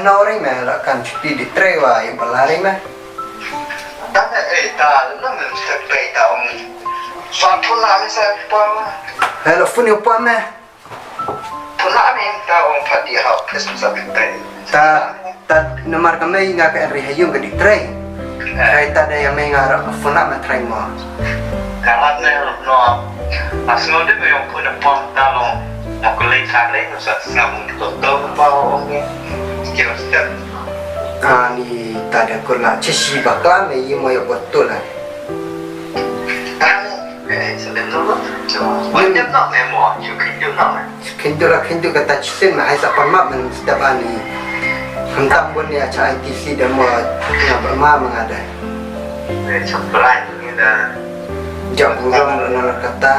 nori meh kan cuti di trewa yang pelari meh. Tapi tak, lu memang seperti tahu. Suatu nama siapa? Hello phone yo pa meh. Pula ni tahu padi hau Christmas seperti. Ta nomor kami ngak ri hayung ke di tre. Kai ta da yang mengar phone meh tre mo. Kalau ni no, asal dia yang punya pom talong. Aku lihat lagi nusa sama untuk bau ni. Kira step. Ni ta da kurla cisi bakla me yi mo yo betul lah. Sebenarnya, macam nak memang, you kena nak. Kintu kata cisin mah hai sapan mak men setiap ani. Hentam pun ni acara ITC dan mau ngapa mengada. Sebelah ni dah. Jak burung nak kata.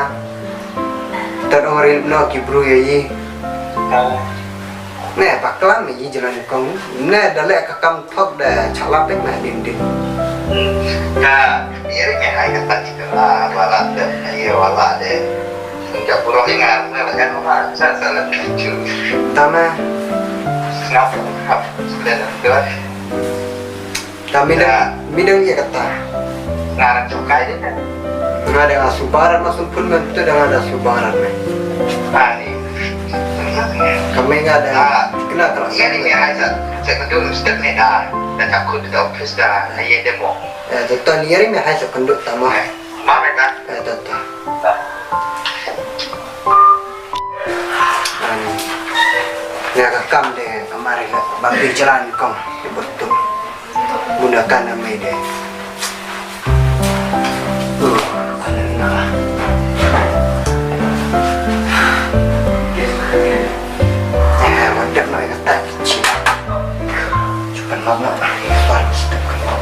Tak orang nak kibru ye. Nè bakla me yi jalan kong. Nè dalek kakam thok dah calap pek mah dinding. Nah, ini hai kata kita lah, wala deh, iya wala deh. Enggak burung ingat, kan orang saya salah tujuh. Tama. Ngap, sudah dah. Tapi midang ye kata. Ngarang cukai deh kan. Ada asubaran masuk pun betul dengan ada asubaran me. Ani. Kami enggak ada. Kena terus. Ini hai saya kedua step ni dah. Dan takut di office dah, ayah demo. Tuan ni me hai sekenduk tama. Mana dah? Tuan. Nak kakam deh kemarin lah bagi jalan kong betul. Gunakan nama dia. Nah. Wadah nak kata kecil. Cuba lama tuan sedap kalau.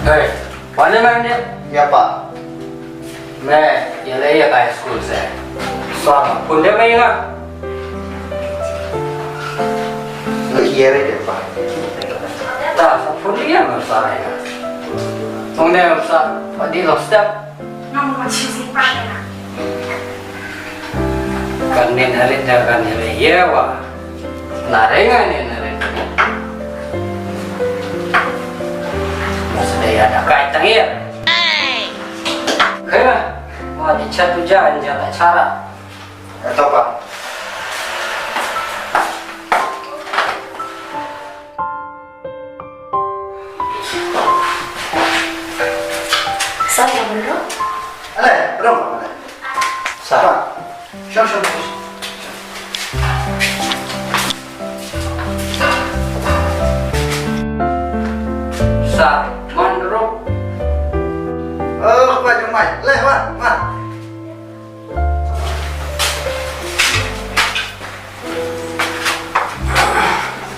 Hei, mana mana? Ya Pak. मैं ये ले ये काय स्कूल से स्वागत पुण्य में ही ना Iya deh Pak. ता पुण्य में सारा है उन्हें उसका पति लोस्टप Nomor cici pada. करने नरे जगह नरे ये वा नारेगा ने नरे मसले ada kai tangir kena mau dicat tujuan jalan cara Atau Pak? Saya belum. Belum. Siapa? Siapa? sa mandro Pak Jumai. Lewat, Mak.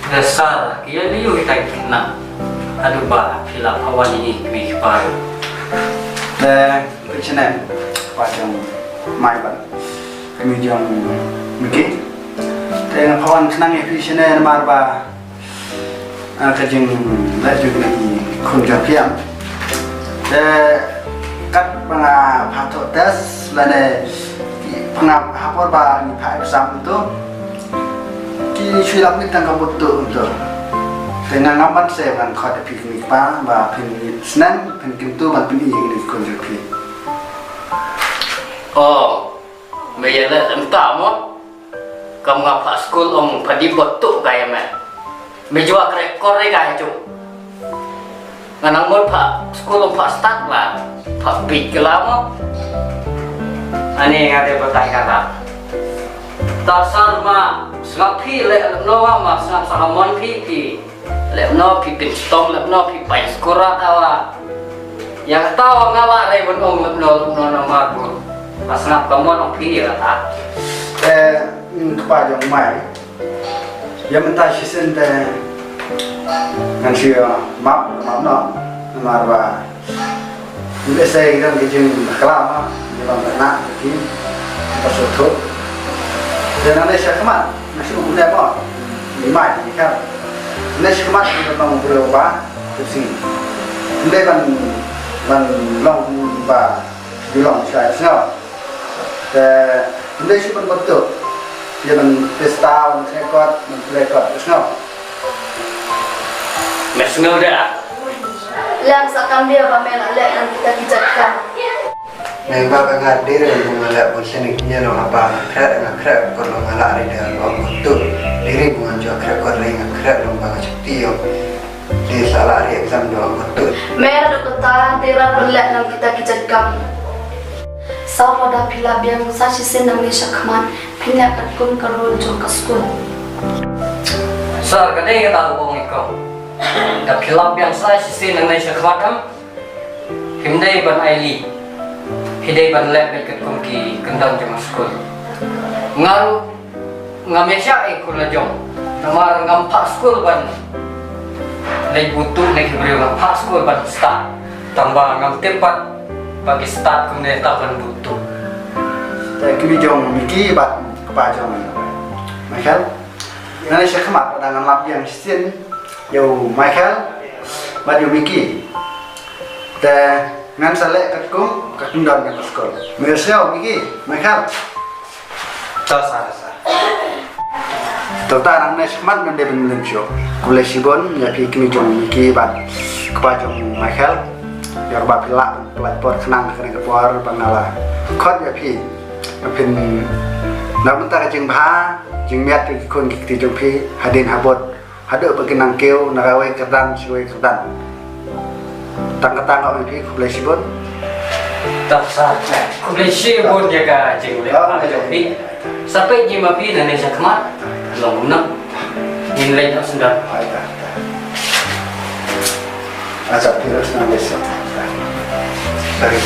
dasar kia liu kita kena aduh bah filap awan ini kami baru Ke sini Pak Jumai Pak. Kami jam mungkin. Dengan kawan senang ya di sini marba. Kajeng laju lagi kunjung piam. Kat pengap hato tes lada pengap hapor ba ni pak exam tu ki silap ni tangkap betul untuk dengan ngapan saya kan kau piknik pa ba pin senan pin kintu ban pin yang ni kunjung pi. oh meyala entah mo kamu ngapa school om padi betul kaya me menjual rekor kaya tu nganang mo pak school om pak start lah pak big lama ani ngade bertanya kata dasar ma sengap pi le no ma sengap sahamon pi le no pi pinstom le no pi pai skora tawa yang tahu ngala re bon om le no nama tu pas ngap kamon om pi kata Pak Jumai. Yang mentah season teh kan siapa map no marba. Ini saya kira kejeng kelama di mana lagi pasutut. Dan nanti saya kemat masih boleh apa? Lima ni kan. Nanti kemat kita mau berubah terus ini. Nanti kan long ba di long saya sengaja. Nanti sih pun betul. Jangan pesta, rekod, rekod, semua. Mesngel dah. Lang sakam dia pamela lek yang kita kijatkan. Neng bapa ngadir mengalak bosan iknya lo apa ngakrak kalau ngalak ada lo betul diri bukan juga ngakrak kalau ngakrak lo bapa cekti yo di salah hari exam lo betul. Mera dokota tera perlek yang kita kijatkan. Sawa dah pila biang sashi sen nang shakman pinyak katkun karol jo ka school. Sir, kadang kita tahu bong ikaw. Dah pilap yang saya sisi nang naik sekhwatam. Himdai ban Aili. Hidai ban lek ikat kumki kendang jema school. Ngaru ngamesya ikut lajong. Namar ngampak school ban. Lek butuh lek beriu ngampak school ban start. Tambah ngam tempat bagi start kemudian tahan butuh. Tapi kami jom miki bat kepajang Michael. Nanti saya kemat dengan lap yang sin yo Michael bat yo miki. Dan ngan salek katkum dan ke sekolah. Mereka miki Michael. Sasa. Tentang anak sekolah nanti benar show. Kuliah sibon ya kami jom miki bat kepajang Michael. Ya bat pilak pelajor kenang kena kepor bangala. Kod ya pi. Pin nak bentar jeng bah jeng miat ikon kiti jeng pi hadin habot haduk bagi nangkeu narawai kerdan siwai kerdan tang-tang kau pi kuliah sibon Tak sah. Kuliah pun jaga jeng lepas jopi. Sampai jema pi dan Indonesia kemat. Long nak nilai tak sedap. Ajak virus nanti sih. Dari